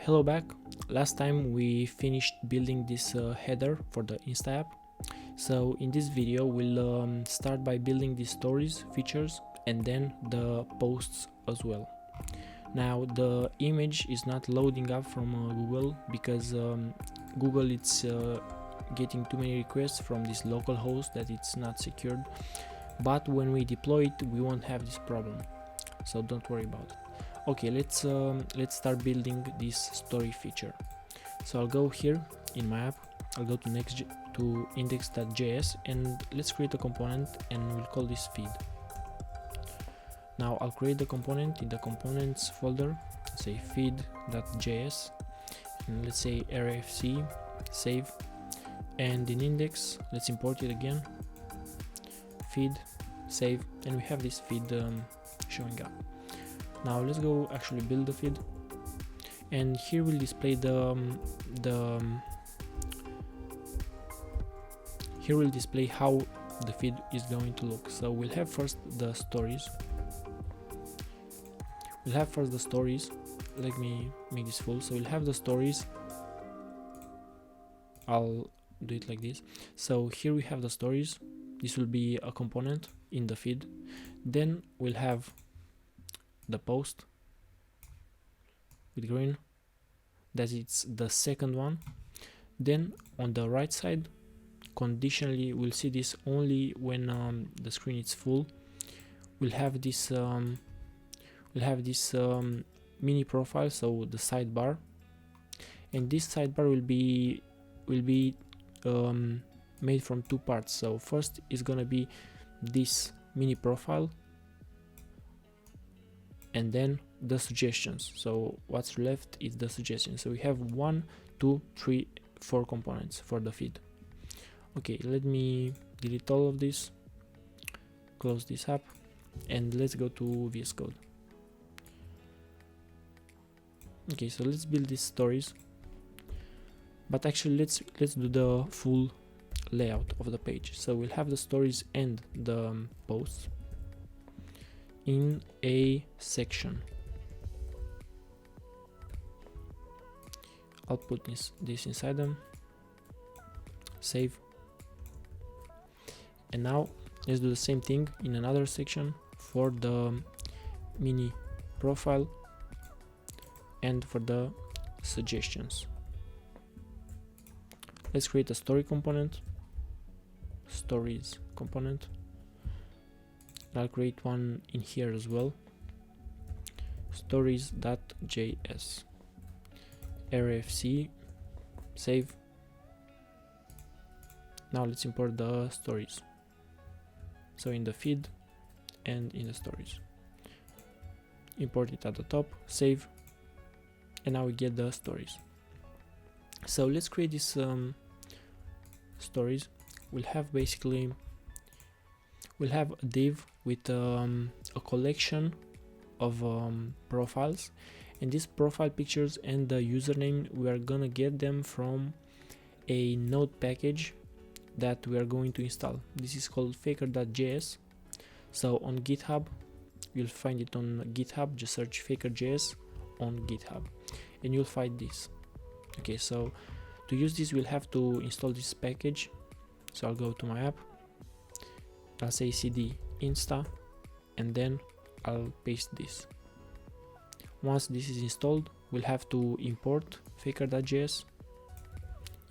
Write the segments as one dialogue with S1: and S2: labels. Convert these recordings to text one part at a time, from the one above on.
S1: Hello back. Last time we finished building this header for the Insta app. So in this video we'll start by building the stories features and then the posts as well. Now the image is not loading up from Google because Google it's getting too many requests from this local host that it's not secured, but when we deploy it we won't have this problem, so don't worry about it. Okay, let's start building this story feature. So I'll go here in my app, I'll go to index.js and let's create a component and we'll call this feed. Now I'll create the component in the components folder, say feed.js, and let's say rfc, save, and in index let's import it again, feed, save, and we have this feed showing up. Now let's go actually build the feed, and here we'll display here we'll display how the feed is going to look. So we'll have first the stories. Let me make this full. So we'll have the stories. I'll do it like this. So here we have the stories. This will be a component in the feed. Then we'll have the post with green, that it's the second one. Then on the right side, conditionally we'll see this only when the screen is full. We'll have this mini profile, so the sidebar, and this sidebar will be made from two parts. So first is gonna be this mini profile, and then the suggestions. So what's left is the suggestions. So we have 1, 2, 3, 4 components for the feed. Okay, let me delete all of this, close this up, and let's go to VS Code. Okay, so let's build these stories, but actually let's do the full layout of the page. So we'll have the stories and the posts in a section. I'll put this inside them, save, and now let's do the same thing in another section for the mini profile and for the suggestions. Let's create a story component, stories component. I'll create one in here as well, stories.js, rfc, save. Now let's import the stories, so in the feed and in the stories, import it at the top, save, and now we get the stories. So let's create these stories. We'll have a div with a collection of profiles, and these profile pictures and the username, we are gonna get them from a node package that we are going to install. This is called faker.js. So on GitHub, you'll find it on GitHub, just search faker.js on GitHub and you'll find this. Okay, so to use this we'll have to install this package. So I'll go to my app, I'll say cd insta, and then I'll paste this. Once this is installed, we'll have to import faker.js.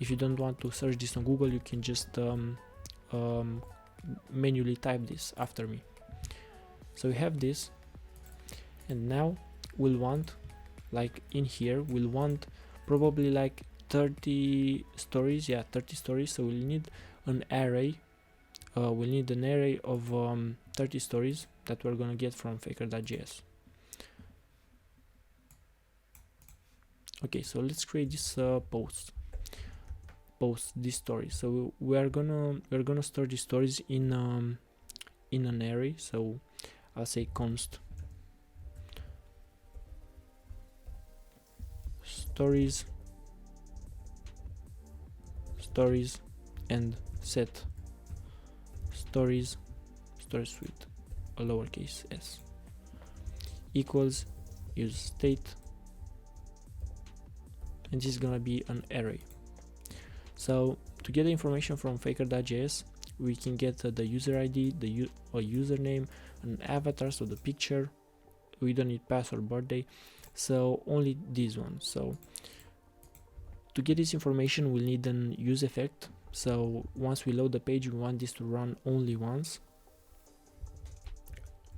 S1: If you don't want to search this on Google, you can just manually type this after me. So we have this, and now we'll want, like in here, we'll want probably like 30 stories. Yeah, 30 stories. So we'll need an array. We'll need an array of 30 stories that we're gonna get from faker.js. Okay, so let's create this post this story. So we're gonna store these stories in an array. So I'll say const stories and set stories with a lowercase s equals use state and this is gonna be an array. So to get the information from faker.js, we can get the user ID, the username, an avatar, so the picture. We don't need password, birthday, so only this one. So to get this information, we'll need an use effect. So once we load the page, we want this to run only once.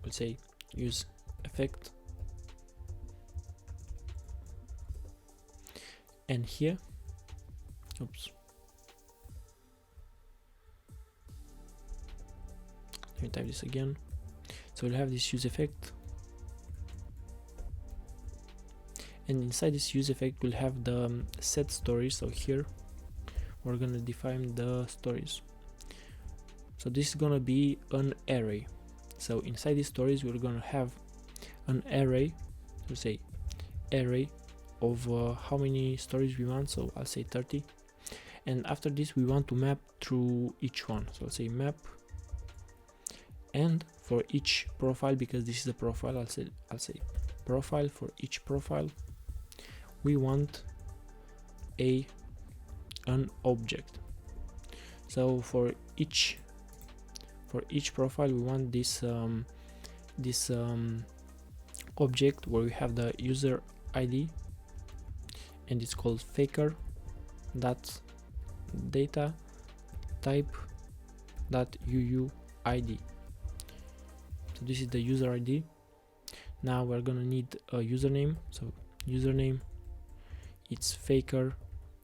S1: We'll say use effect, and here, oops, let me type this again. So we'll have this use effect, and inside this use effect we'll have the set stories. So here we're gonna define the stories. So this is gonna be an array. So inside these stories we're gonna have an array, so say array of how many stories we want. So I'll say 30, and after this we want to map through each one. So I'll say map, and for each profile, because this is a profile, I'll say profile. For each profile we want an object. So for each profile we want this object where we have the user ID, and it's called faker dot data type dot UUID. So this is the user ID. Now we're gonna need a username. So username, it's faker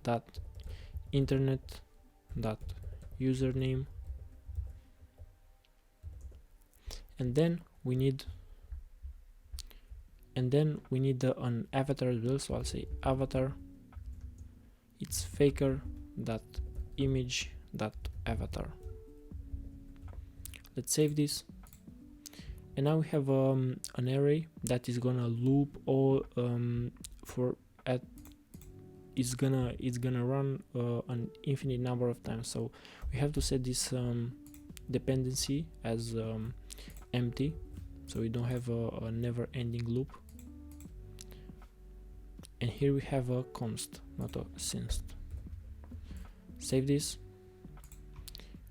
S1: dot internet dot username, and then we need an avatar as well. So I'll say avatar, it's faker dot image dot avatar. Let's save this, and now we have an array that is gonna loop all it's gonna run an infinite number of times. So we have to set this dependency as empty, so we don't have a never-ending loop. And here we have a const, not a sinst. Save this,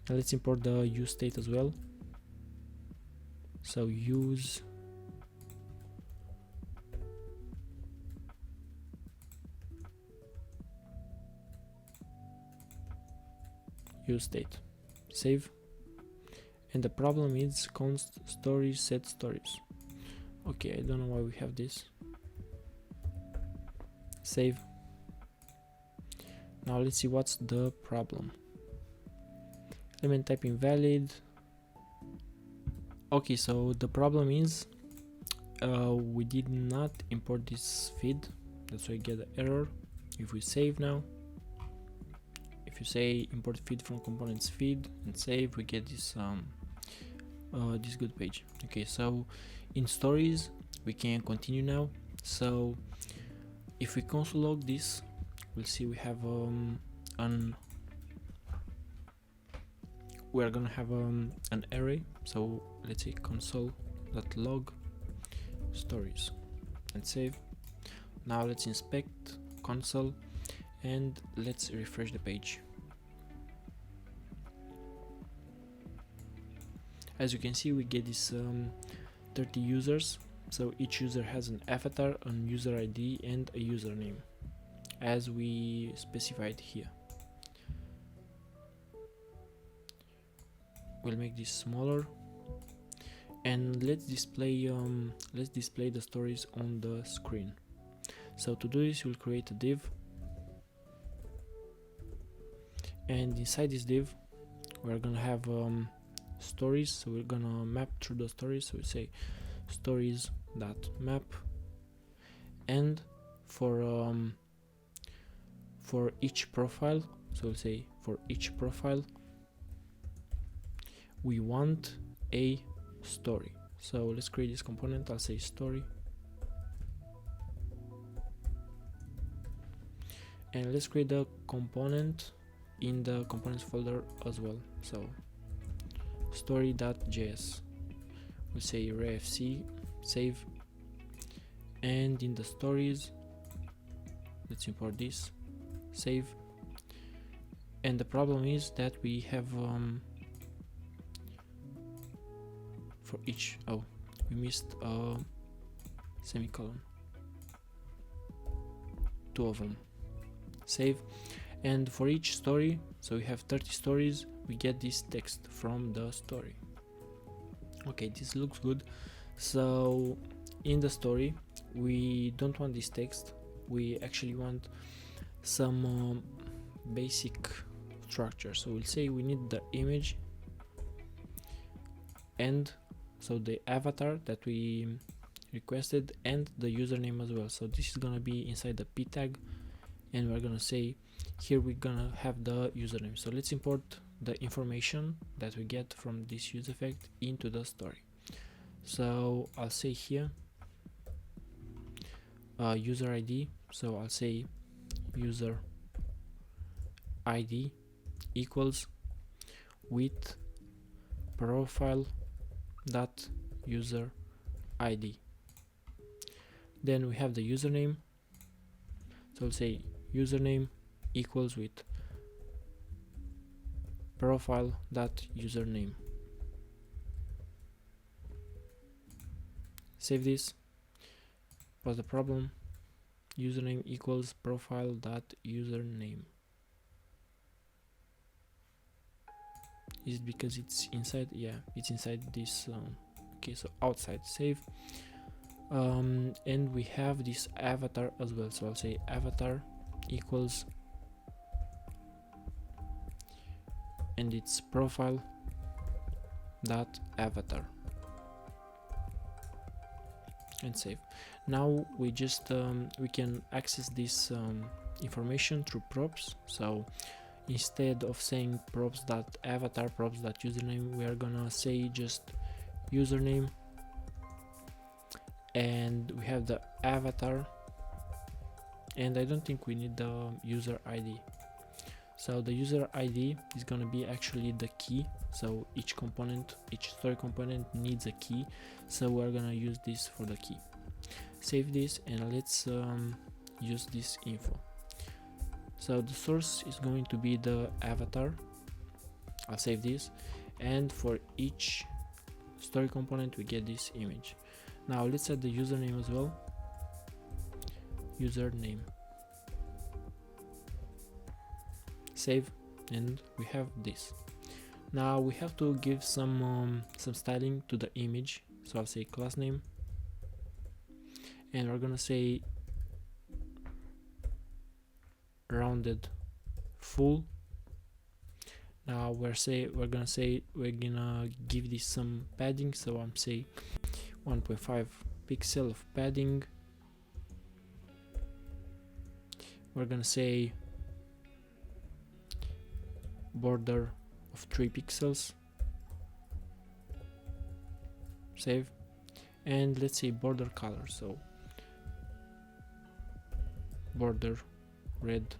S1: and let's import the use state as well. So use state, save, and the problem is const stories set stories. Okay, I don't know why we have this. Save. Now let's see what's the problem. Element type invalid. Okay, so the problem is we did not import this feed, that's why I get the error. If we save now, if you say import feed from components feed and save, we get this this good page. Okay, so in stories we can continue now. So if we console log this, we'll see we have we are gonna have an array. So let's say console.log stories and save. Now let's inspect console and let's refresh the page. As you can see, we get this 30 users. So each user has an avatar, an user ID, and a username, as we specified here. We'll make this smaller, and let's display the stories on the screen. So to do this, we'll create a div, and inside this div we're gonna have stories. So we're gonna map through the stories. So we say stories.map, and for each profile, so we'll say for each profile we want a story. So let's create this component. I'll say story, and let's create the component in the components folder as well. So story.js, we'll say refc, save, and in the stories let's import this, save. And the problem is that we have for each, oh, we missed a semicolon, 2 of them. Save. And for each story, so we have 30 stories, we get this text from the story. Okay, this looks good. So in the story we don't want this text, we actually want some basic structure. So we'll say we need the image, and so the avatar that we requested, and the username as well. So this is gonna be inside the p tag, and we're gonna say here we're gonna have the username. So let's import the information that we get from this use effect into the story. So I'll say here user ID, so I'll say user ID equals with profile dot user ID. Then we have the username, so I'll say username equals with profile dot username. Save this. What's the problem? Username equals profile dot username. Is it because it's inside? Yeah, it's inside this. Okay, so outside. Save. And we have this avatar as well, so I'll say avatar equals, and it's profile dot avatar, and save. Now we just we can access this information through props. So instead of saying props dot avatar, props dot username, we are gonna say just username, and we have the avatar, and I don't think we need the user ID. So the user ID is gonna be actually the key. So each component, each story component needs a key, so we're gonna use this for the key. Save this, and let's use this info. So the source is going to be the avatar. I'll save this, and for each story component we get this image. Now let's add the username as well. Username. Save, and we have this. Now we have to give some styling to the image. So I'll say class name, and we're gonna say rounded full. Now we're gonna give this some padding. So I'm say 1.5 pixel of padding. We're gonna say border of 3 pixels. Save, and let's say border color, so border red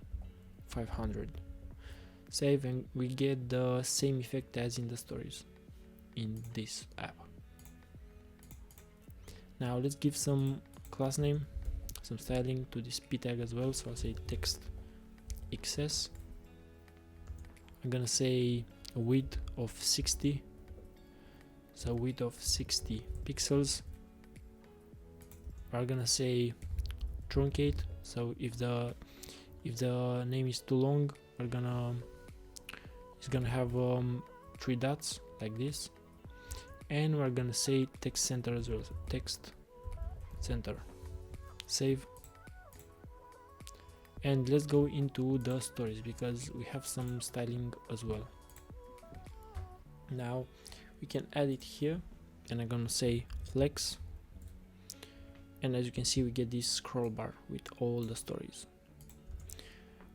S1: 500. Save, and we get the same effect as in the stories in this app. Now let's give some class name, some styling to this p tag as well. So I'll say text XS. I'm gonna say a width of 60, so width of 60 pixels. We're gonna say truncate, so if the name is too long, it's gonna have 3 dots like this. And we're gonna say text center as well, so text center. Save, and let's go into the stories because we have some styling as well. Now we can add it here, and I'm gonna say flex, and as you can see we get this scroll bar with all the stories.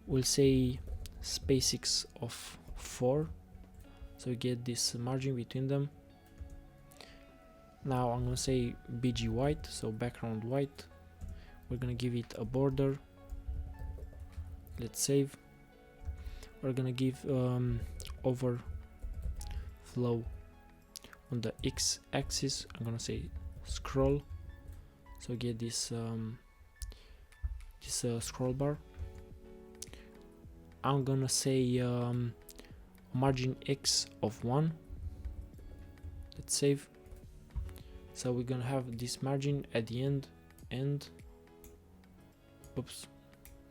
S1: We'll say SpaceX of 4, so we get this margin between them. Now I'm gonna say BG white, so background white. We're gonna give it a border. Let's save. We're gonna give overflow on the x-axis. I'm gonna say scroll, so get this this scroll bar. I'm gonna say margin X of 1. Let's save. So we're gonna have this margin at the end, and oops,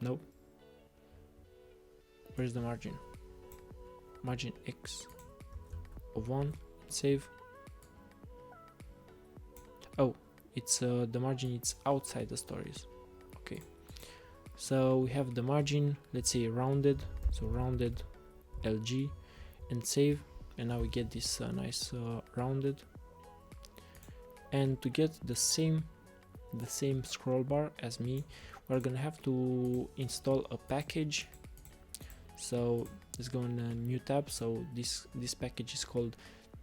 S1: no. Where's the margin? Margin X of 1. Save. Oh, it's the margin, it's outside the stories. Okay, so we have the margin, let's say rounded, so rounded LG, and save. And now we get this nice rounded. And to get the same scroll bar as me, we're gonna have to install a package. So let's go in a new tab. So this package is called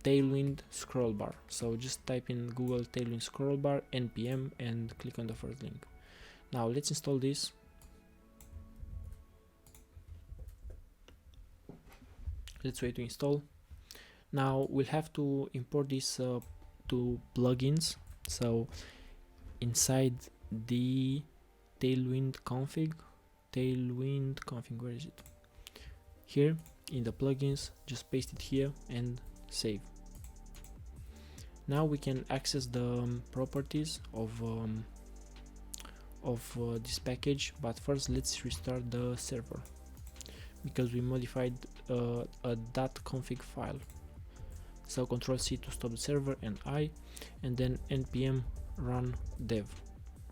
S1: Tailwind scroll bar. So just type in Google Tailwind scroll bar npm and click on the first link. Now let's install this. Let's wait to install. Now we'll have to import this to plugins. So inside the Tailwind config, where is it? Here in the plugins, just paste it here and save. Now we can access the properties of this package, but first let's restart the server because we modified a .config file. So Ctrl C to stop the server and I, and then npm run dev.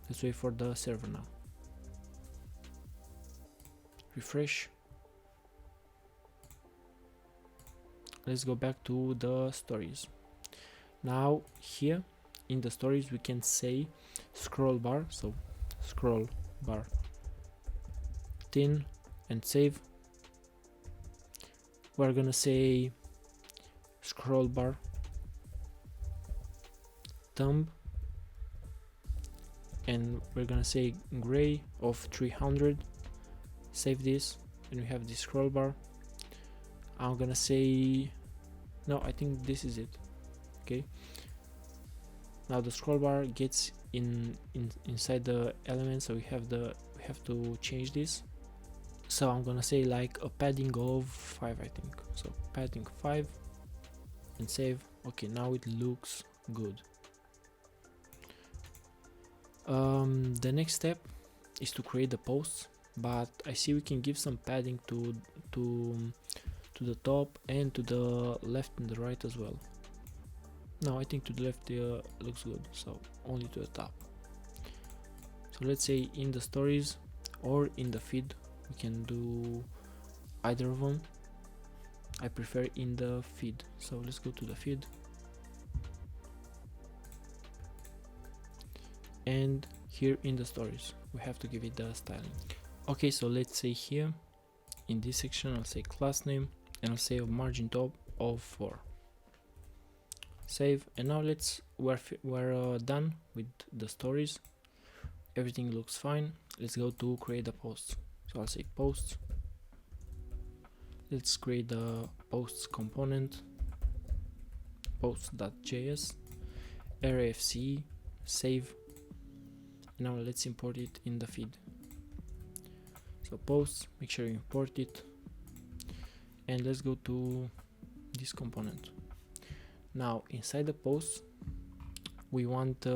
S1: Let's wait for the server now. Refresh. Let's go back to the stories. Now here in the stories we can say scroll bar, so scroll bar thin, and save. We're gonna say scroll bar thumb, and we're gonna say gray of 300. Save this, and we have this scroll bar. I'm gonna say no, I think this is it. Okay, now the scroll bar gets inside the element, so we have to change this. So I'm gonna say like a padding of 5, I think. So padding 5 and save. Okay, now it looks good. The next step is to create the posts, but I see we can give some padding to the top and to the left and the right as well. No, I think to the left looks good, so only to the top. So let's say in the stories or in the feed, we can do either of them. I prefer in the feed, so let's go to the feed, and here in the stories we have to give it the styling. Okay, so let's say here in this section I'll say class name, and I'll say a margin top of 4. Save, and now we're done with the stories. Everything looks fine. Let's go to create a post. So I'll say posts. Let's create the posts component, posts.js, arrayfc, save. Now let's import it in the feed. So posts, make sure you import it, and let's go to this component. Now inside the posts we want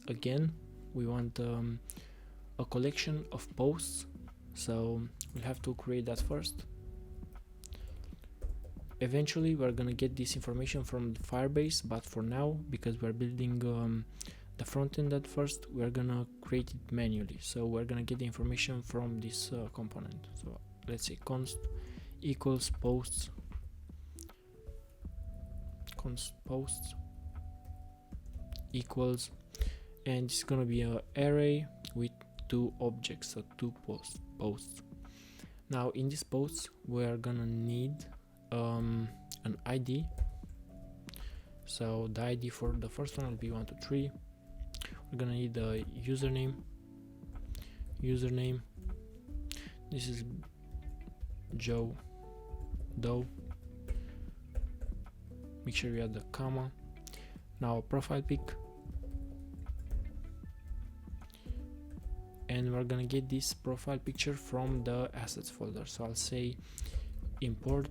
S1: again we want a collection of posts, so we'll have to create that first. Eventually we're gonna get this information from Firebase, but for now, because we're building the front end at first, we're gonna create it manually. So we're gonna get the information from this component. So let's say const equals posts, const posts equals, and it's gonna be an array with 2 objects, so 2 posts. Now in this posts we're gonna need an ID. So the ID for the first one will be 123. We're gonna need a username. This is Joe Doe. Make sure you add the comma. Now profile pic, and we're gonna get this profile picture from the assets folder. So I'll say import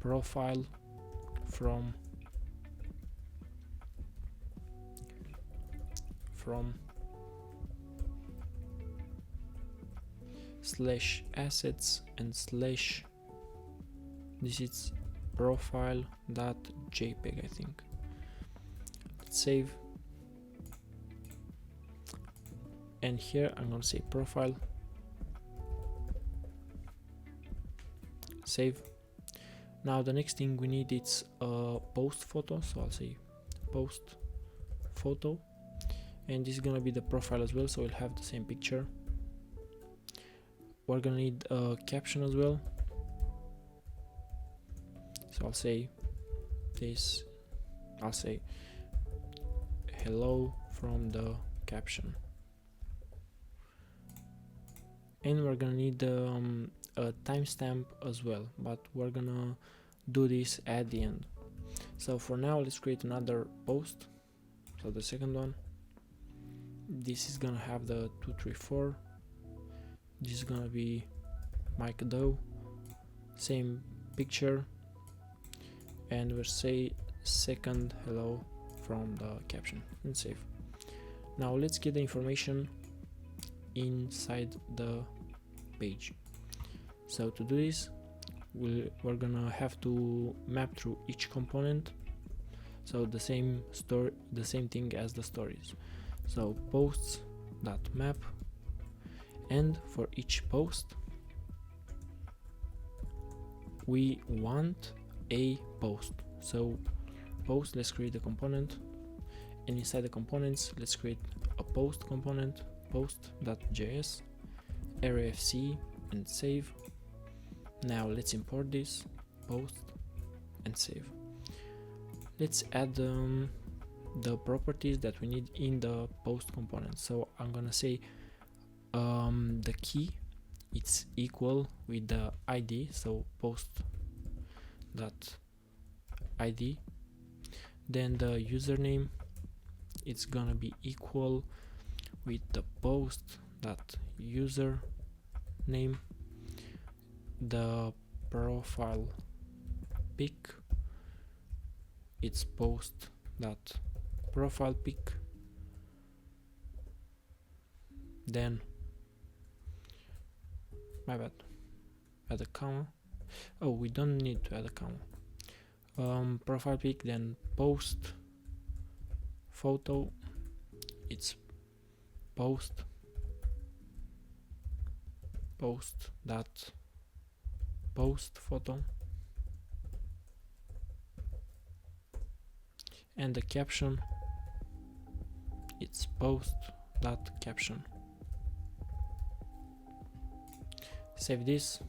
S1: profile from slash assets and slash, this is profile.jpg, I think. Let's save, and here I'm gonna say profile, save. Now the next thing we need is a post photo, so I'll say post photo, and this is gonna be the profile as well, so we'll have the same picture. We're gonna need a caption as well, so I'll say this, I'll say hello from the caption, and we're gonna need a timestamp as well, but we're gonna do this at the end. So for now, let's create another post. So the second one, this is gonna have the 234, this is gonna be Mike Doe, same picture, and we'll say second hello from the caption, and save. Now let's get the information inside the page. So to do this, we're gonna have to map through each component, so the same thing as the stories. So posts.map, and for each post we want a post. So post, let's create a component, and inside the components let's create a post component, post.js, refc, and save. Now let's import this post and save. Let's add the properties that we need in the post component. So I'm gonna say the key, it's equal with the ID, so post.id. Then the username, it's gonna be equal with the post.username. The profile pic, it's post.profile pic. Then my bad, add a comma. Oh, we don't need to add a comma. Profile pic, then post photo, it's post photo, and the caption, it's post.caption. Save this,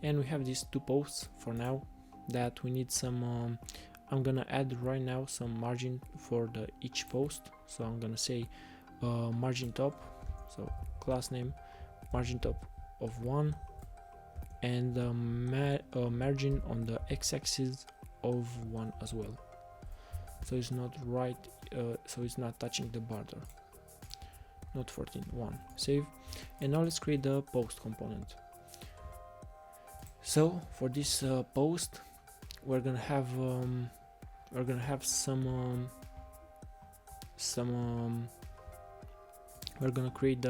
S1: and we have these two posts for now that we need some I'm gonna add right now some margin for each post. So I'm gonna say margin top, so class name margin top of 1, and margin on the x-axis of 1 as well, so it's not right, so it's not touching the border, not 14, 1. Save, and now let's create the post component. So for this post, we're gonna have some we're gonna create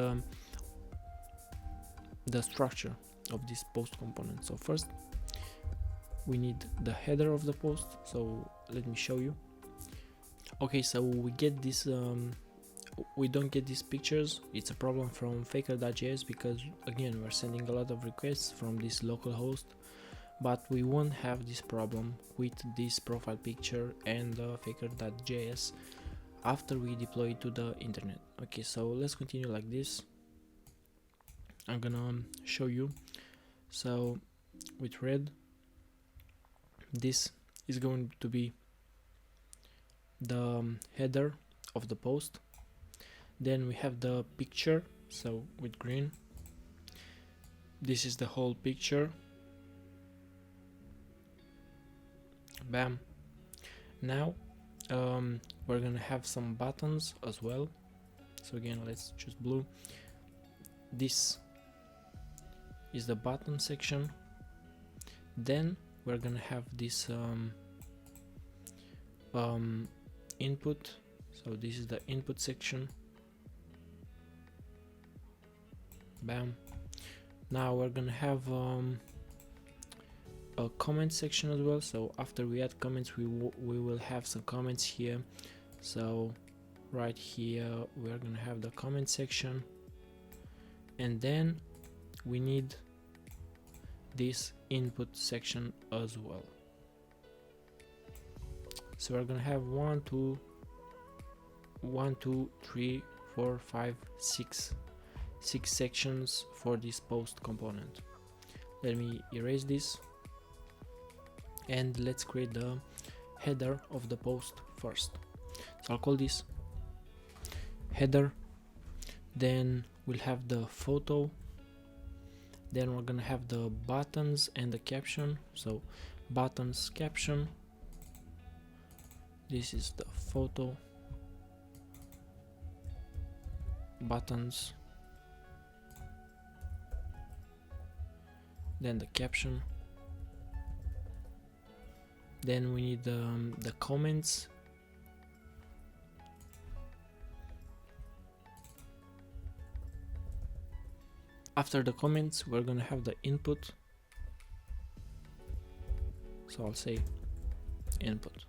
S1: the structure of this post component. So first we need the header of the post, so let me show you. Okay, so we get this we don't get these pictures. It's a problem from faker.js because again we're sending a lot of requests from this local host, but we won't have this problem with this profile picture and faker.js after we deploy it to the internet. Okay, so let's continue like this. I'm gonna show you. So with red, this is going to be the header of the post. Then we have the picture, so with green, this is the whole picture. Bam. Now we're gonna have some buttons as well. So again, let's choose blue. This is the button section. Then we're gonna have this input. So this is the input section. Bam. Now we're gonna have a comment section as well. So after we add comments, we will have some comments here. So right here we're gonna have the comment section, and then we need this input section as well. So we're gonna have 1 2 3 4 5 6 sections for this post component. Let me erase this, and let's create the header of the post first. So I'll call this header. Then we'll have the photo. Then we're gonna have the buttons and the caption. So buttons, caption. This is the photo, buttons, then the caption. Then we need the comments. After the comments, we're gonna have the input. So I'll say input.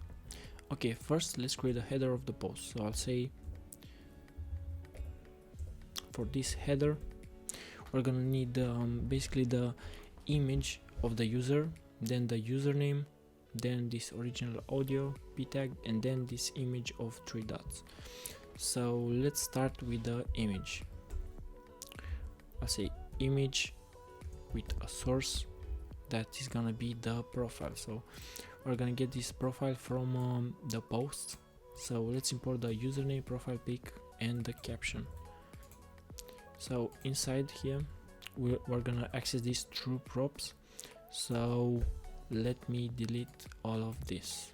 S1: Okay, first let's create a header of the post. So I'll say for this header, we're gonna need basically the image of the user, then the username, then this original audio p tag, and then this image of 3 dots. So let's start with the image. I'll say image with a source that is gonna be the profile. So we're gonna get this profile from the post. So let's import the username, profile pic, and the caption. So inside here we're gonna access these through props. So let me delete all of this.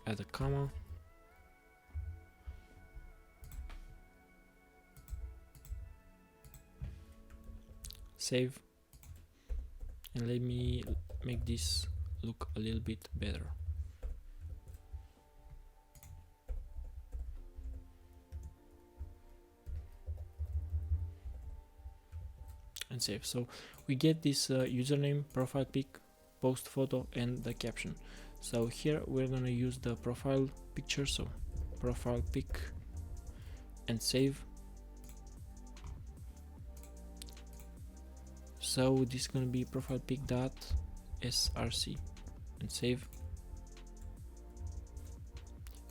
S1: Add a comma. Save, and let me make this look a little bit better. And save. So we get this username, profile pic, post photo, and the caption. So here we're gonna use the profile picture. So profile pic, and save. So this is gonna be profile pic.src, and save.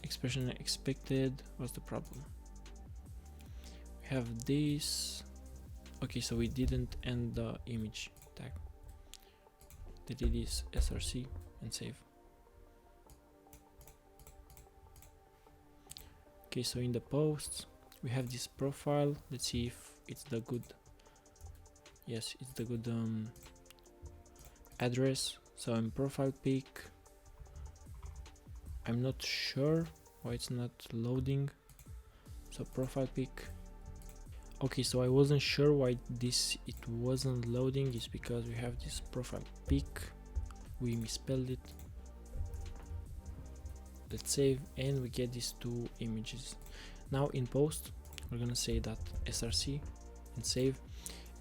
S1: Expression expected. What's the problem? We have this. Okay, so we didn't end the image tag. Delete this src and save. Okay, so in the posts we have this profile. Let's see if it's the good. Yes, it's the good address. So in profile pic, I'm not sure why it's not loading. So profile pic. Okay, so I wasn't sure why it wasn't loading. It's because we have this profile pic. We misspelled it. Let's save, and we get these 2 images. Now in post, we're gonna say that src and save,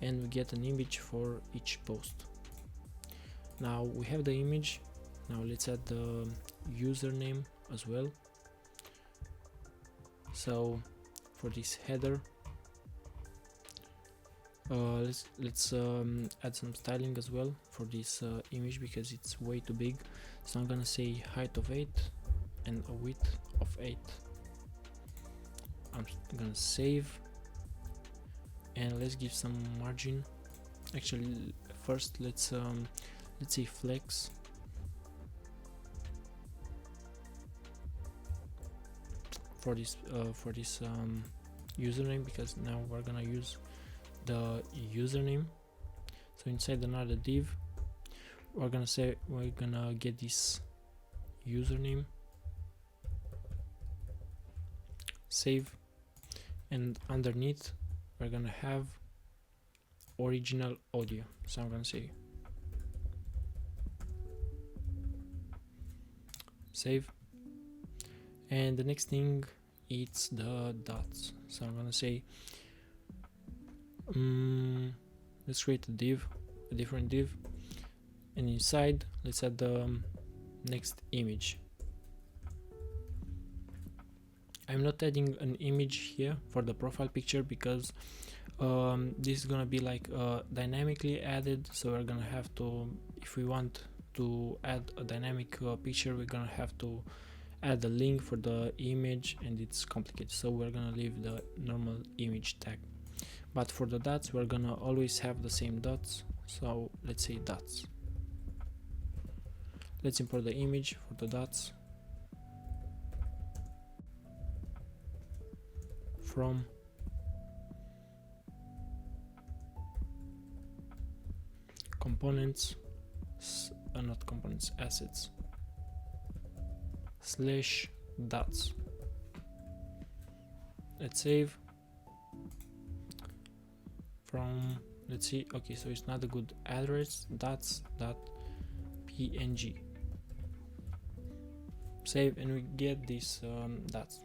S1: and we get an image for each post. Now we have the image. Now let's add the username as well. So for this header, let's add some styling as well for this image because it's way too big. So I'm gonna say height of 8 and a width of 8. I'm gonna save, and let's give some margin. Actually, first let's say flex. For this username, because now we're gonna use the username. So inside another div, we're gonna get this username save, and underneath we're gonna have original audio. So I'm gonna say save, and the next thing it's the dots. So I'm gonna say let's create a div, a different div, and inside let's add the next image. I'm not adding an image here for the profile picture because this is gonna be like dynamically added, so we're gonna have to, if we want to add a dynamic picture, we're gonna have to add a link for the image, and it's complicated, so we're gonna leave the normal image tag. But for the dots we're gonna always have the same dots, so let's say dots. Let's import the image for the dots from components, not components, assets / dots. Let's save. From, let's see, okay, so it's not a good address, dots.png. Save, and we get this dots.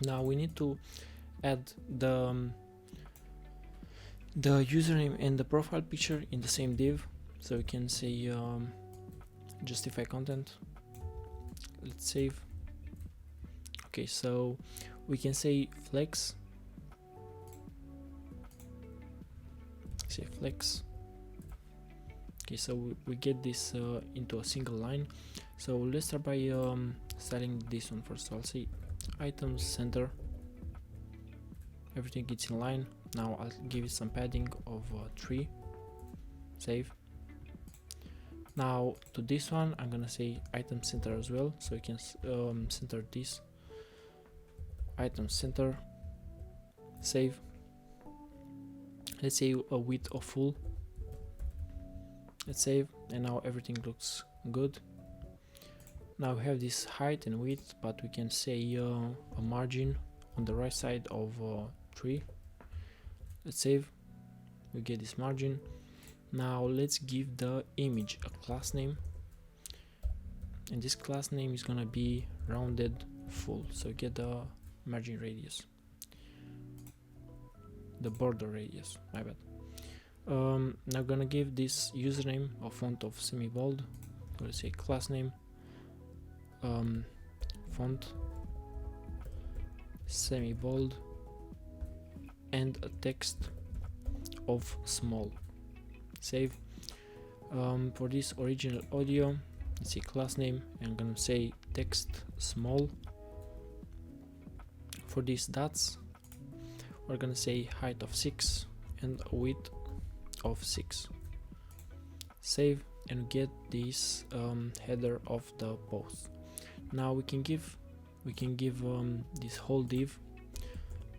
S1: Now we need to add the username and the profile picture in the same div, so we can say justify content. Let's save. Okay, so we can say flex, say flex. Okay, so we get this into a single line. So let's start by styling this one first. So I'll say items center, everything gets in line. Now I'll give it some padding of 3. Save. Now to this one I'm gonna say item center as well, so you can center this item center. Save. Let's say a width of full. Let's save, and now everything looks good. Now we have this height and width, but we can say a margin on the right side of 3. Let's save. We get this margin. Now let's give the image a class name, and this class name is gonna be rounded full, so get the margin radius, the border radius, my bad. Now gonna give this username a font of semi-bold. Let's say class name font semi-bold, and a text of small. Save. For this original audio, let's say class name, and I'm gonna say text small. For these dots, we're gonna say height of 6 and width of 6. Save, and get this header of the post. Now we can give this whole div.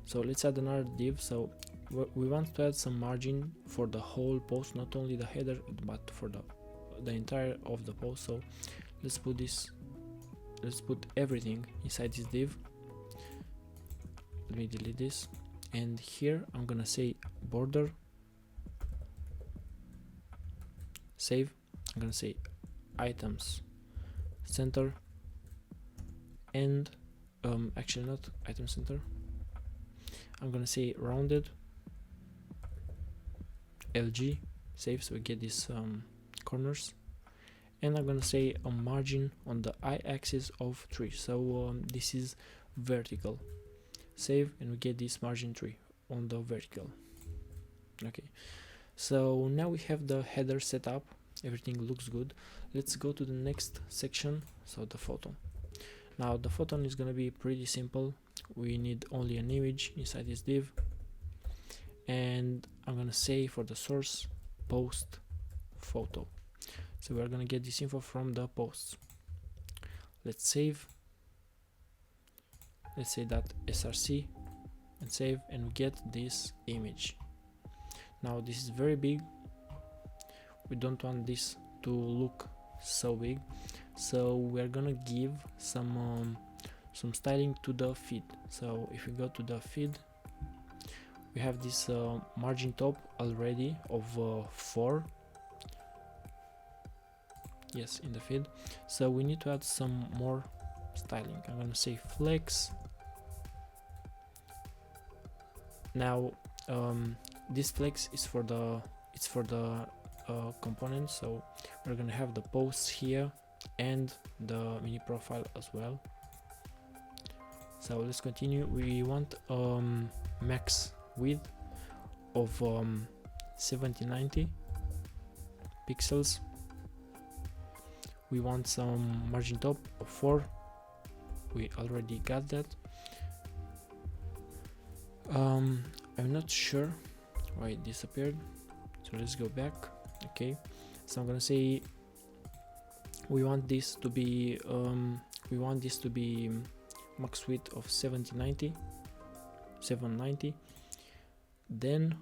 S1: So let's add another div. So we want to add some margin for the whole post, not only the header but for the entire of the post. So let's put this, let's put everything inside this div. Let me delete this, and here I'm gonna say border. Save. I'm gonna say items center, and actually not item center, I'm gonna say rounded LG. Save, so we get these corners, and I'm gonna say a margin on the y-axis of 3, so this is vertical. Save, and we get this margin 3 on the vertical. Okay, so now we have the header set up, everything looks good. Let's go to the next section, so the photo. Now the photo is gonna be pretty simple. We need only an image inside this div, and I'm gonna say for the source post photo, so we're gonna get this info from the posts. Let's save. Let's say that src and save, and we get this image. Now this is very big, we don't want this to look so big, so we're gonna give some some styling to the feed. So if we go to the feed, we have this margin top already of 4. Yes, in the feed. So we need to add some more styling. I'm gonna say flex. Now this flex is for the component, so we're gonna have the posts here and the mini profile as well. So let's continue. We want max width of 7090 pixels. We want some margin top of 4. We already got that. I'm not sure why it disappeared, so let's go back. Okay, so I'm gonna say we want this to be max width of 790. Then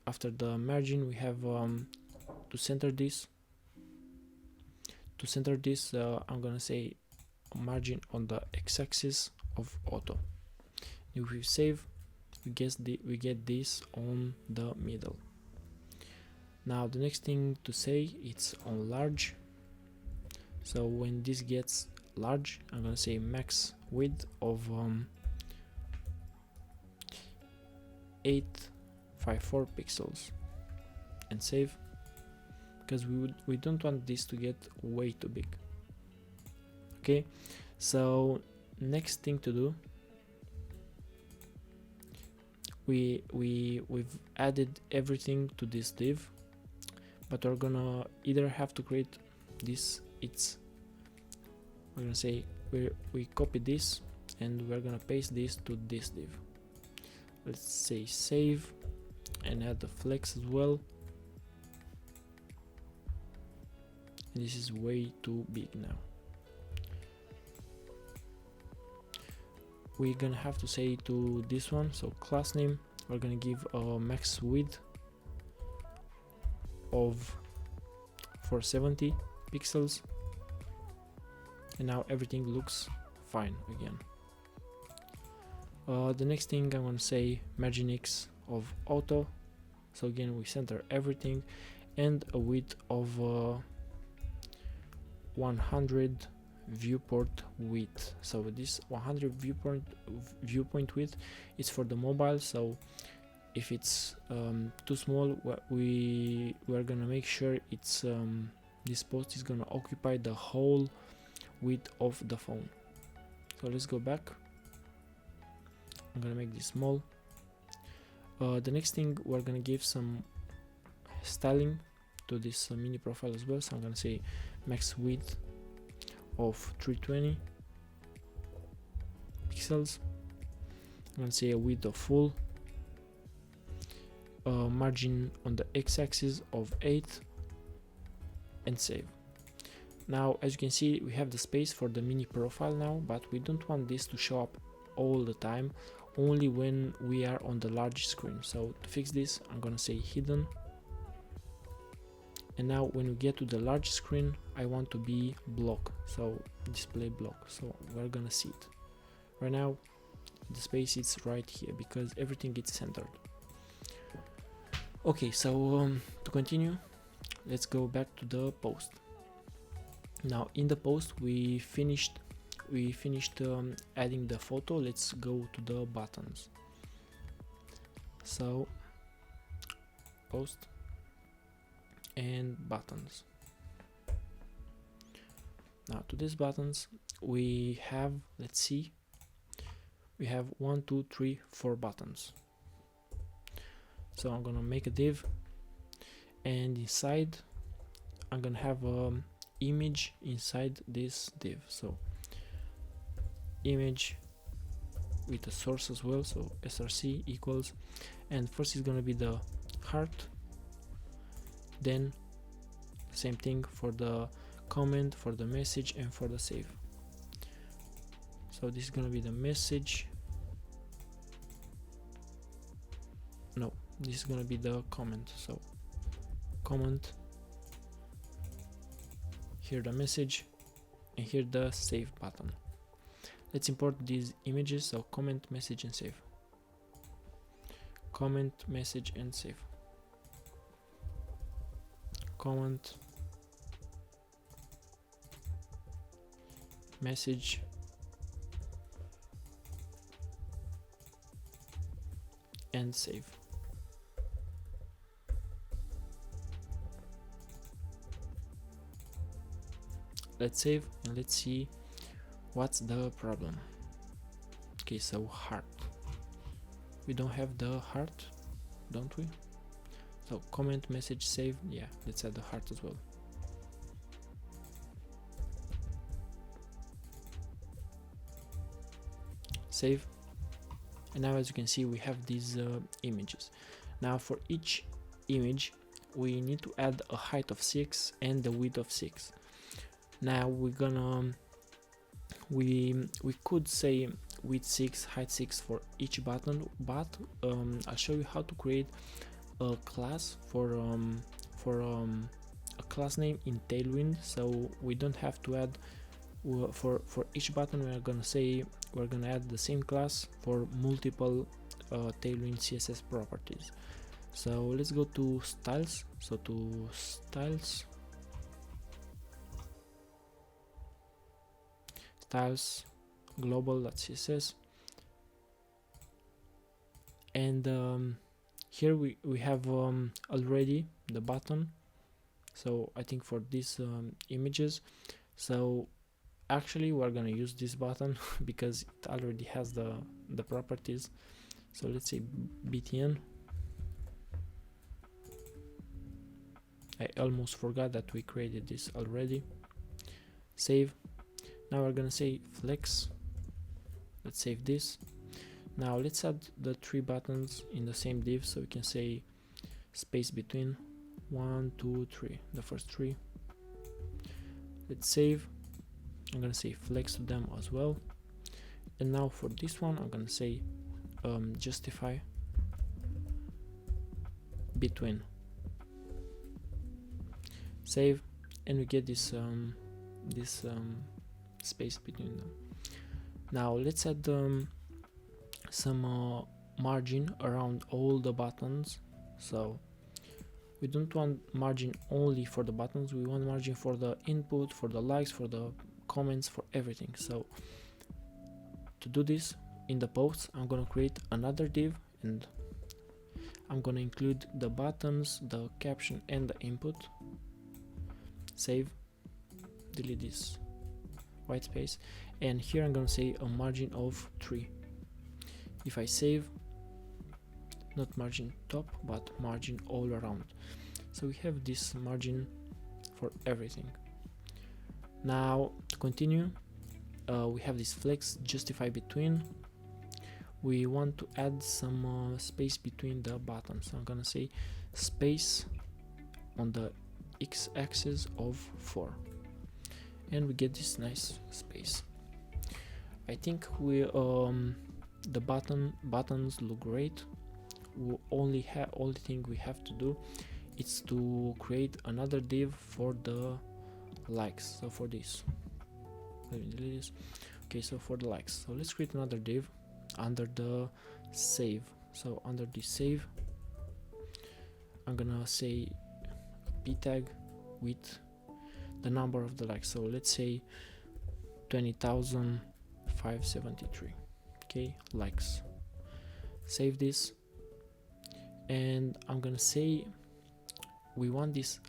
S1: after the margin, we have to center this. I'm gonna say margin on the x-axis of auto. If we save, we get this on the middle. Now the next thing to say, it's on large. So when this gets large, I'm gonna say max width of 854 pixels and save, because we don't want this to get way too big. Okay, so next thing to do, we've added everything to this div, but we're gonna either have to create this. We're gonna say we copy this and we're gonna paste this to this div. Let's say save and add the flex as well. This is way too big now. We're gonna have to say to this one, so class name, we're gonna give a max width of 470 pixels, and now everything looks fine again. The next thing I'm gonna say margin X of auto, so again we center everything, and a width of 100 viewport width. So this 100 viewpoint width is for the mobile, so if it's too small, we're gonna make sure it's this post is gonna occupy the whole width of the phone. So let's go back. I'm gonna make this small. The next thing, we're gonna give some styling to this mini profile as well, so I'm gonna say max width of 320 pixels. I'm gonna say a width of full, margin on the x-axis of 8, and save. Now as you can see, we have the space for the mini profile now, but we don't want this to show up all the time, only when we are on the large screen. So to fix this, I'm gonna say hidden, and now when we get to the large screen, I want to be block, so display block, so we're gonna see it. Right now the space is right here because everything is centered. Okay, so to continue, let's go back to the post. Now in the post we finished adding the photo. Let's go to the buttons. So post and buttons. Now to these buttons we have, let's see, we have 1, 2, 3, 4 buttons. So I'm gonna make a div, and inside I'm gonna have an image inside this div. So image with a source as well, so src equals, and first is gonna be the heart, then same thing for the comment, for the message, and for the save. So this is gonna be the message, no, this is gonna be the comment, so comment, here the message, and here the save button. let's import these images. So comment, message, and save. Comment, message, and save. Comment, message, and save. Let's save and let's see what's the problem. Okay, so heart. We don't have the heart, don't we? So comment, message, save. Yeah, let's add the heart as well. Save. And now, as you can see, we have these images. Now for each image we need to add a height of 6 and a width of 6. Now we're gonna we could say width 6, height 6 for each button, but I'll show you how to create a class for a class name in Tailwind, so we don't have to add for each button. We're gonna add the same class for multiple Tailwind CSS properties. So let's go to styles. So to styles, global.css, and here we have already the button. So I think for these images, so actually we're gonna use this button because it already has the properties. So let's say btn. I almost forgot that we created this already. Save. Now we're gonna say flex. Let's save this. Now let's add the 3 buttons in the same div, so we can say space between 1, 2, 3, the first 3. Let's save. I'm gonna say flex to them as well. And now for this one I'm gonna say justify between. Save, and we get this space between them. Now let's add some margin around all the buttons. So we don't want margin only for the buttons, we want margin for the input, for the likes, for the comments, for everything. So to do this, in the posts I'm gonna create another div, and I'm gonna include the buttons, the caption, and the input. Save, delete this white space, and here I'm gonna say a margin of 3. If I save, not margin top but margin all around, so we have this margin for everything. Now to continue, we have this flex justify between. We want to add some space between the buttons, so I'm gonna say space on the x-axis of 4, and we get this nice space. I think we the buttons look great. We only thing we have to do is to create another div for the likes. So for this, let me delete this. Okay, so for the likes, so let's create another div under the save. So under the save I'm gonna say p tag with the number of the likes, so let's say 20,573. okay, likes. Save this, and I'm gonna say we want this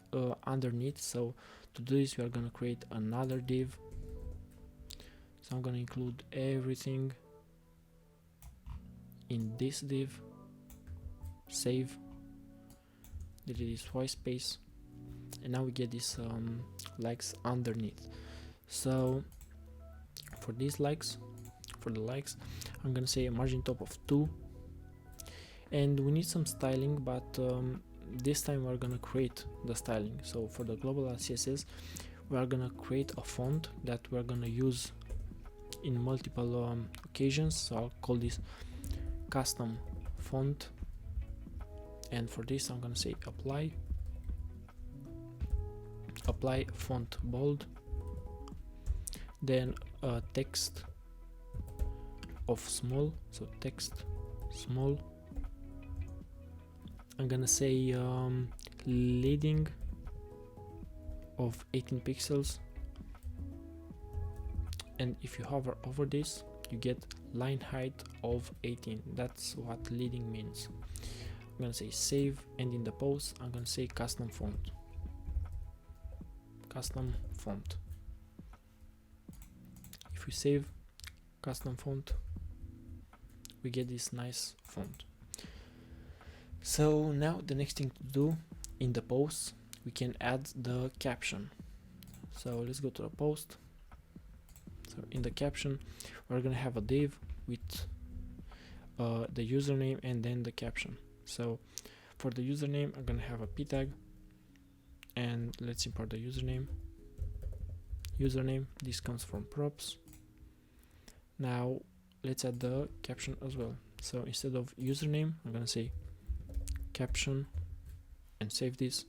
S1: underneath. So to do this we are gonna create another div, so I'm gonna include everything in this div. Save, delete this white space, and now we get this likes underneath. So for these likes, for the likes, I'm gonna say a margin top of 2, and we need some styling, but this time we're gonna create the styling. So for the global.css we are gonna create a font that we're gonna use in multiple occasions, so I'll call this custom font, and for this I'm gonna say apply font bold, then text of small, so text small. I'm gonna say leading of 18 pixels, and if you hover over this you get line height of 18. That's what leading means. I'm gonna say save, and in the post I'm gonna say custom font. If we save custom font, we get this nice font. So now the next thing to do in the post, we can add the caption. So let's go to the post. So in the caption we're gonna have a div with the username and then the caption. So for the username I'm gonna have a p tag, and let's import the username. This comes from props. Now let's add the caption as well. So instead of username I'm gonna say caption and save this.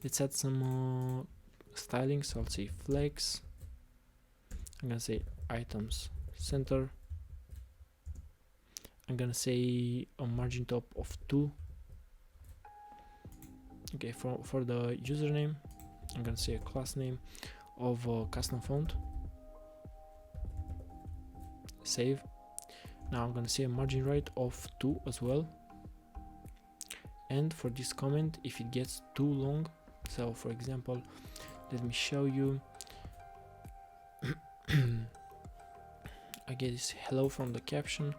S1: Let's add some styling. So I'll say flex. I'm gonna say items center. I'm gonna say a margin top of 2. Okay, for the username I'm gonna say a class name of custom font. Save. Now I'm gonna say a margin right of 2 as well. And for this comment, if it gets too long, so for example, let me show you. I get this hello from the caption.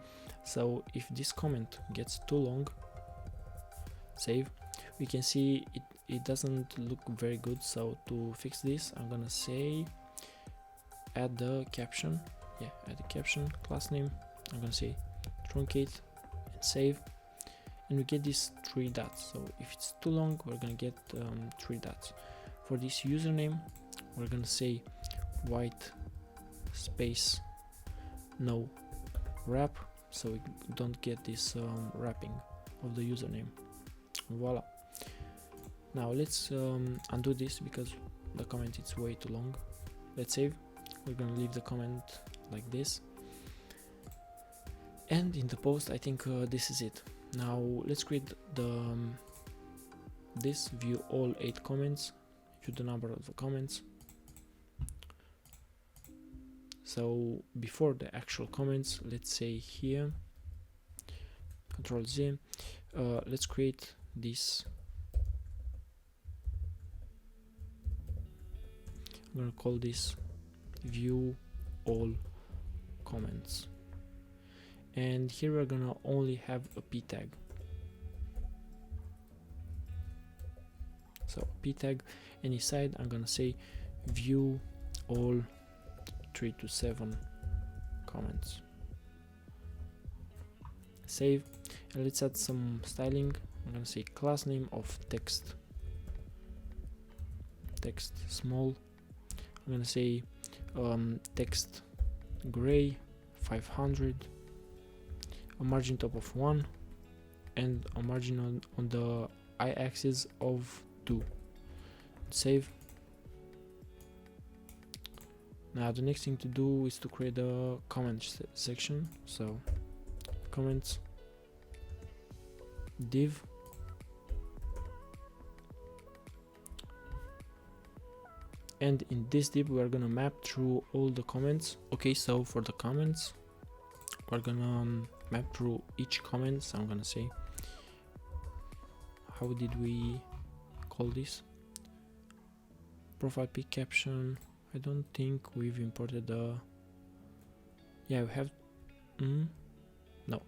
S1: So if this comment gets too long, save. We can see it doesn't look very good. So to fix this, I'm gonna say add the caption. Add the caption class name. I'm gonna say truncate and save, and we get these 3 dots. So if it's too long, we're gonna get 3 dots. For this username, we're gonna say white space no wrap, so we don't get this wrapping of the username. Voila. Now let's undo this because the comment is way too long. Let's save. We're gonna leave the comment like this, and in the post I think this is it. Now let's create the this view all 8 comments, view the number of the comments. So before the actual comments, let's say here Control Z, let's create this. I'm gonna call this view all comments, and here we're gonna only have a p tag. So p tag, and inside I'm gonna say view all 3 to 7 comments. Save, and let's add some styling. I'm gonna say class name of text small. I'm gonna say text gray 500, a margin top of 1, and a margin on the y-axis of 2. Save. Now the next thing to do is to create a comment section. So comments div, and in this div we are gonna map through all the comments. Okay, so for the comments we're gonna map through each comment. So I'm gonna say, how did we call this? Profile pic caption. I don't think we've imported the, yeah, we have, no.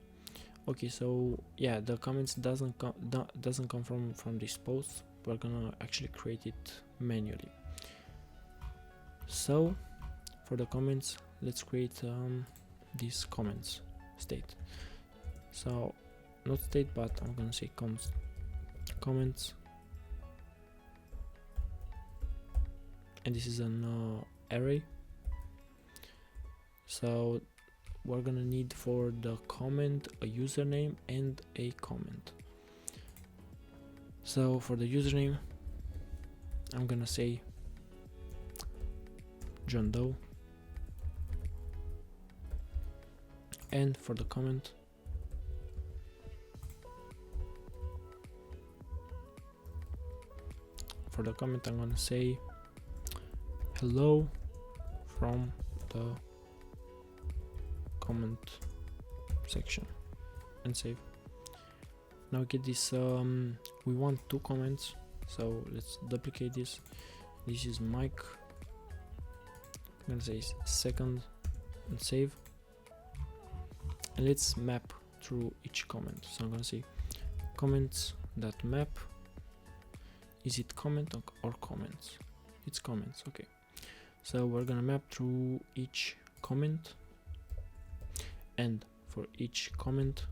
S1: Okay, so yeah, the comments doesn't come from this post. We're gonna actually create it manually. So for the comments, let's create this comments state. So not state, but I'm gonna say comments, and this is an array. So we're gonna need for the comment a username and a comment. So for the username, I'm gonna say John Doe. And for the comment, I'm gonna say hello from the comment section and save. Now get this, we want 2 comments, so let's duplicate this. This is Mike, I'm gonna say second and save, and let's map through each comment. So I'm gonna say comments.map. Is it comment or comments? It's comments. Okay, so we're gonna map through each comment, and for each comment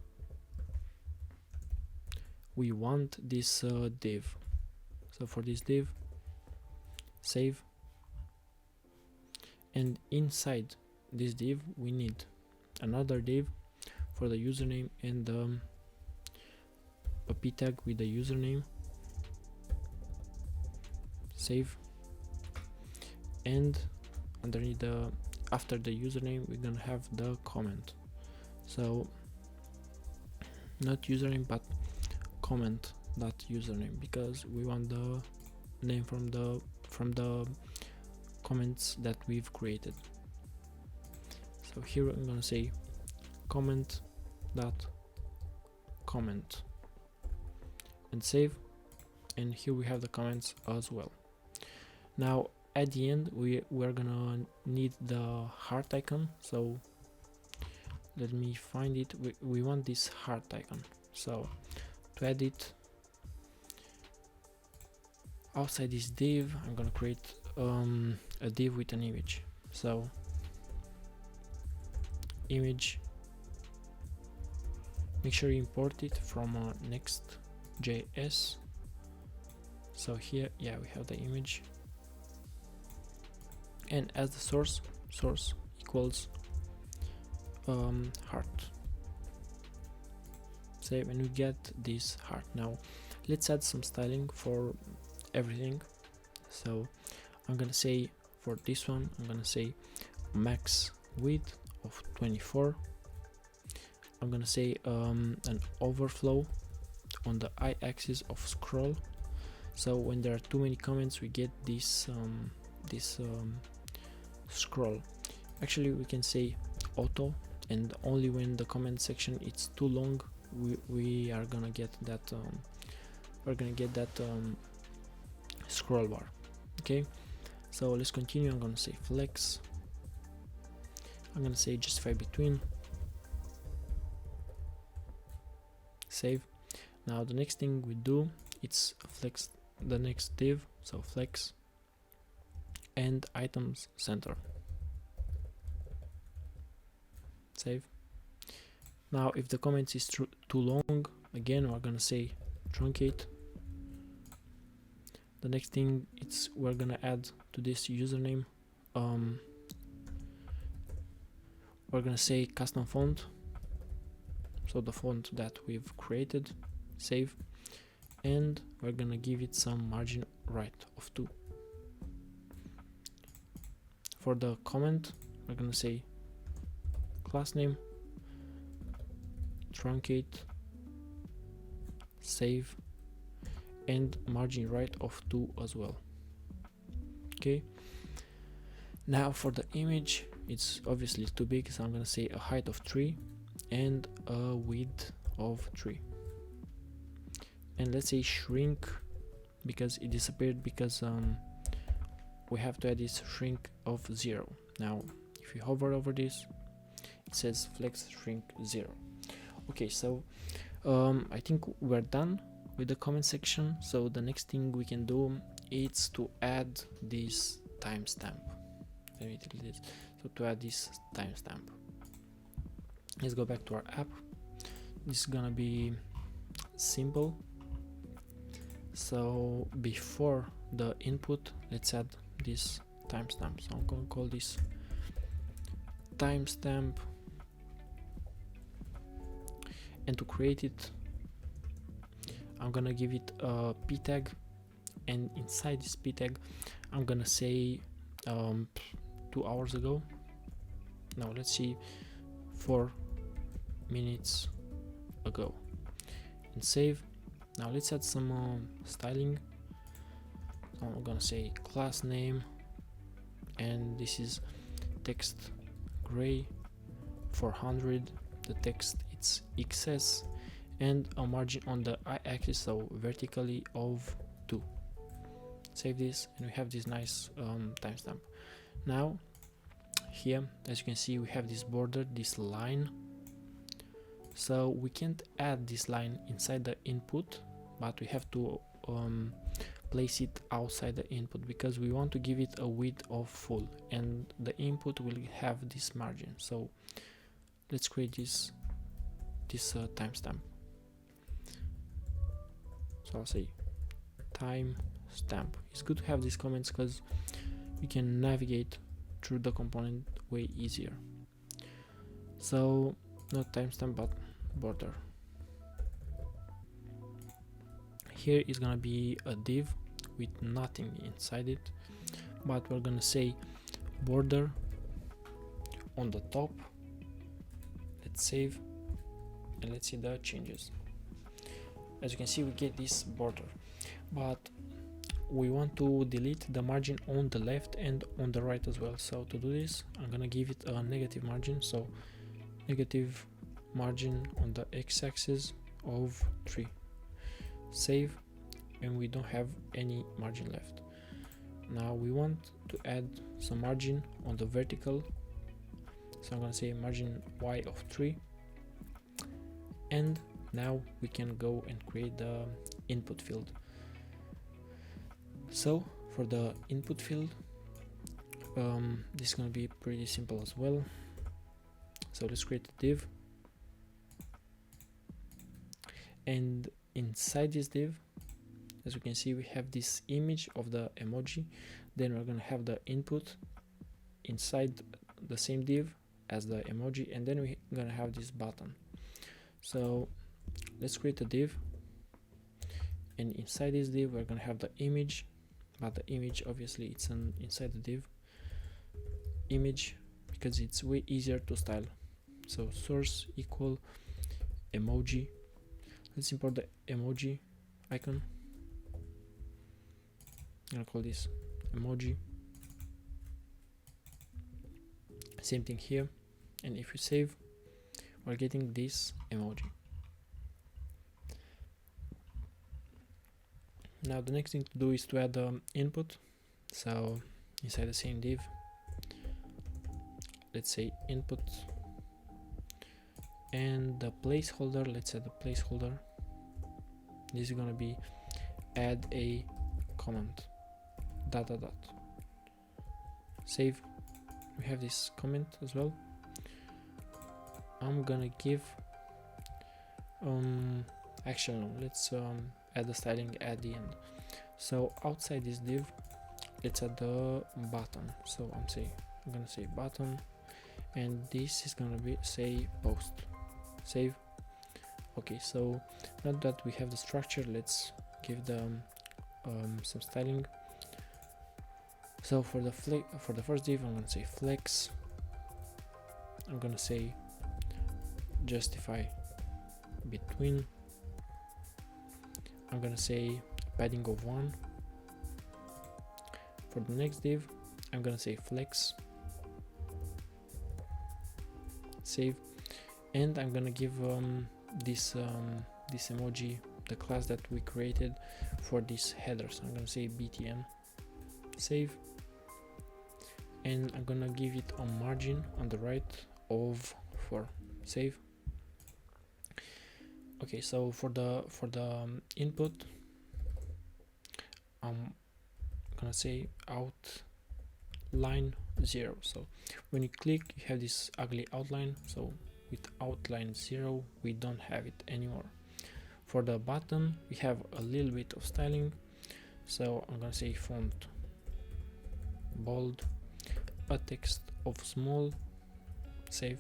S1: we want this div. So for this div, save, and inside this div we need another div for the username and a p tag with the username, save, and underneath after the username we're gonna have the comment. So not username but comment.username, because we want the name from the comments that we've created. So here I'm gonna say comment and save, and here we have the comments as well. Now at the end we're gonna need the heart icon, so let me find it. We want this heart icon. So to add it outside this div, I'm gonna create a div with an image. So image, make sure you import it from Next.js. So here, yeah, we have the image, and as the source equals heart. Save, and we get this heart. Now let's add some styling for everything. So I'm gonna say for this one, I'm gonna say max width of 24. I'm gonna say an overflow on the y-axis of scroll. So when there are too many comments, we get this scroll. Actually, we can say auto, and only when the comment section it's too long, we are gonna get that scroll bar. Okay, so let's continue. I'm gonna say flex. I'm gonna say justify between. Save. Now the next thing we do, it's flex the next div. So flex and items center. Save. Now if the comment is too long, again we're gonna say truncate. The next thing we're gonna add to this username, we're gonna say custom font, so the font that we've created. Save, and we're gonna give it some margin right of 2. For the comment, we're gonna say class name, truncate, save, and margin right of 2 as well. Okay, now for the image, it's obviously too big, so I'm gonna say a height of 3 and a width of 3, and let's say shrink, because it disappeared, because we have to add this shrink of 0. Now if you hover over this, it says flex shrink 0. Okay, so I think we're done with the comment section. So the next thing we can do is to add this timestamp. Let me delete this. So to add this timestamp, let's go back to our app. This is gonna be simple. So before the input, let's add this timestamp. So I'm gonna call this timestamp, and to create it, I'm gonna give it a p tag, and inside this p tag I'm gonna say 2 hours ago. Now let's see, 4 minutes ago, and save. Now let's add some styling. So I'm gonna say class name, and this is text gray 400. The text it's XS, and a margin on the y-axis, so vertically, of 2. Save this, and we have this nice timestamp. Now here, as you can see, we have this border, this line. So we can't add this line inside the input, but we have to place it outside the input, because we want to give it a width of full, and the input will have this margin. So let's create this timestamp. So I'll say timestamp. It's good to have these comments because we can navigate through the component way easier. So not timestamp but border. Here is gonna be a div with nothing inside it, but we're gonna say border on the top. Let's save, and let's see the changes. As you can see, we get this border, but we want to delete the margin on the left and on the right as well. So to do this, I'm gonna give it a negative margin, so negative margin on the x-axis of 3. Save, and we don't have any margin left. Now we want to add some margin on the vertical, so I'm gonna say margin y of 3, and now we can go and create the input field. So for the input field, this is gonna be pretty simple as well. So let's create a div, and inside this div, as you can see, we have this image of the emoji. Then we're gonna have the input inside the same div as the emoji, and then we're gonna have this button. So let's create a div, and inside this div we're gonna have the image, but the image obviously it's inside the div image because it's way easier to style. So source equal emoji. Let's import the emoji icon. I'm gonna call this emoji. Same thing here, and if you save, we're getting this emoji. Now the next thing to do is to add the input. So inside the same div, let's say input, and the placeholder, let's add the placeholder. This is gonna be add a comment dot dot dot. Save. We have this comment as well. I'm gonna give actually no, let's add the styling at the end. So outside this div, let's add the button. So I'm gonna say button, and this is gonna be say post. Save. Okay, so now that we have the structure, let's give them some styling. So for the first div, I'm gonna say flex. I'm gonna say justify between. I'm gonna say padding of 1. For the next div, I'm gonna say flex. Save, and I'm gonna give this emoji the class that we created for this header. So I'm gonna say btn. Save, and I'm gonna give it a margin on the right of 4. Save. Okay, so for the input, I'm gonna say outline 0. So when you click, you have this ugly outline. So with outline 0, we don't have it anymore. For the button, we have a little bit of styling. So I'm gonna say font bold, a text of small. Save,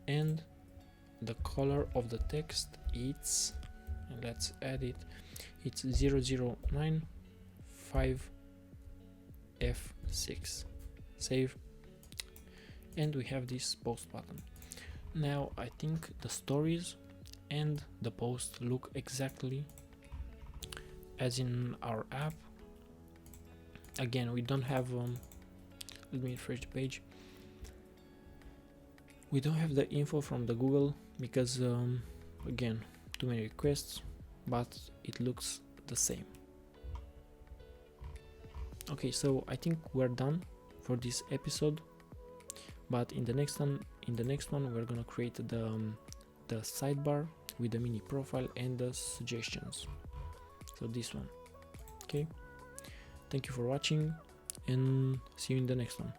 S1: and the color of the text it's, and let's add it, it's 0095F6. Save, and we have this post button. Now I think the stories and the post look exactly as in our app. Again, we don't have let me refresh the page. We don't have the info from the Google because again, too many requests, but it looks the same. Okay, so I think we're done for this episode, but in the next one we're gonna create the sidebar with the mini profile and the suggestions. So this one. Okay, thank you for watching and see you in the next one.